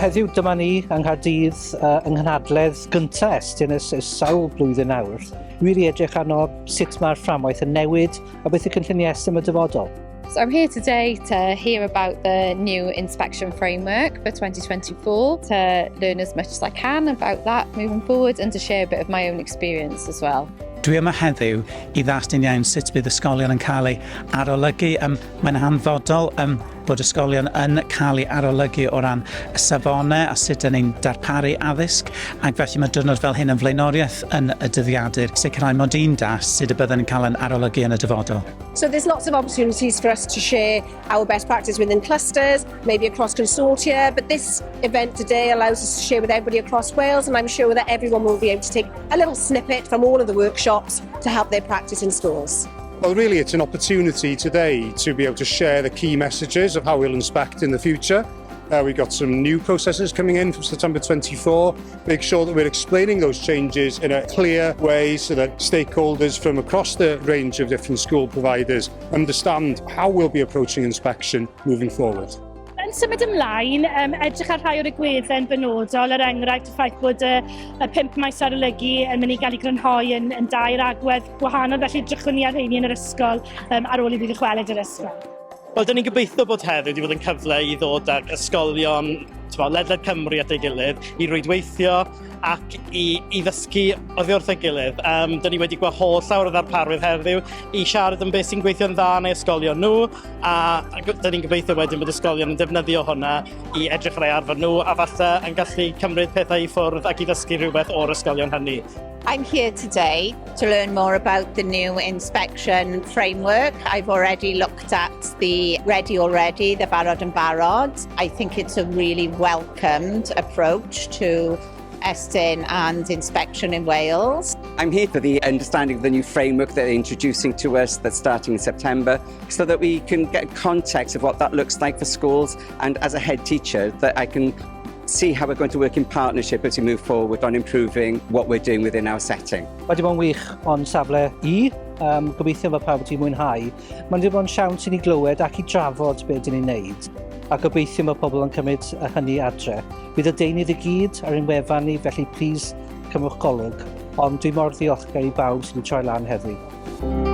heddiw dyma ni yng Nghaerdydd yng Ngynhadledd gyntaf Estyn ys sawl blwyddyn nawr. Wir I edrych arno sut mae'r fframwaith yn newid a beth y cynlluniau Estyn y dyfodol. So I'm here today to hear about the new inspection framework for 2024, to learn as much as I can about that moving forward and to share a bit of my own experience as well. Dwi yma heddiw I ddastyn iawn sut bydd ysgolion yn cael ei arolygu. Mae'n hanfodol bod ysgolion yn cael ei arolygu o ran y safonau a sut yn ein darparu addysg, ac felly mae diwrnod fel hyn yn flaenoriaeth yn y dyddiadur sicrhau mod i'n das sut y byddwn yn cael yn arolygu yn y dyfodol. So there's lots of opportunities for us to share our best practice within clusters, maybe across consortia, but this event today allows us to share with everybody across Wales, and I'm sure that everyone will be able to take a little snippet from all of the workshops to help their practice in schools. Well, really, it's an opportunity today to be able to share the key messages of how we'll inspect in the future. We've got some new processes coming in from September 24. Make sure that we're explaining those changes in a clear way so that stakeholders from across the range of different school providers understand how we'll be approaching inspection moving forward. Yn symud ymlaen, edrych ar rhai o'r egwyddau'n benodol, enghraifft y ffaith bod y 5 maes arolygu yn mynd I gael ei grynhoi yn 2 agwedd gwahanol, felly edrychwn ni ar rheini yn yr ysgol ar ôl I fi ddychwelyd yr ysgol. Wel, dyn ni'n gobeithio bod heddiw wedi bod yn cyfle I ddod ag ysgolion ledled Cymru at ei gilydd, I rwydweithio ac I ddysgu oddi wrth ei gilydd. Dyn ni wedi gweld holl llawer o ddarparwydd heddiw I siarad am beth sy'n gweithio'n dda neu ysgolion nhw, a dyn ni'n gobeithio wedyn bod ysgolion yn defnyddio hwnna I edrych ar ei arfer nhw a falle yn gallu cymryd pethau I ffwrdd ac I ddysgu rhywbeth o'r ysgolion hynny. I'm here today to learn more about the new inspection framework. I've already looked at the Ready Already, the Barod and Barod. I think it's a really welcomed approach to Estyn and inspection in Wales. I'm here for the understanding of the new framework that they're introducing to us that's starting in September, so that we can get context of what that looks like for schools, and as a head teacher that I can see how we're going to work in partnership as we move forward on improving what we're doing within our setting. Wedi bod yn wych o'n safle I, gobeithio mae pawb wedi mwynhau. Mae wedi bod yn siawns I ni glywed ac I drafod beth dyn ni'n neud, a gobeithio mae pobl yn cymryd hynny adre. Bydd y deunydd I gyd ar ein wefan ni, felly plis cymwch golwg, ond dwi mor ddiolchgar I bawb sydd wedi troi lan heddiw.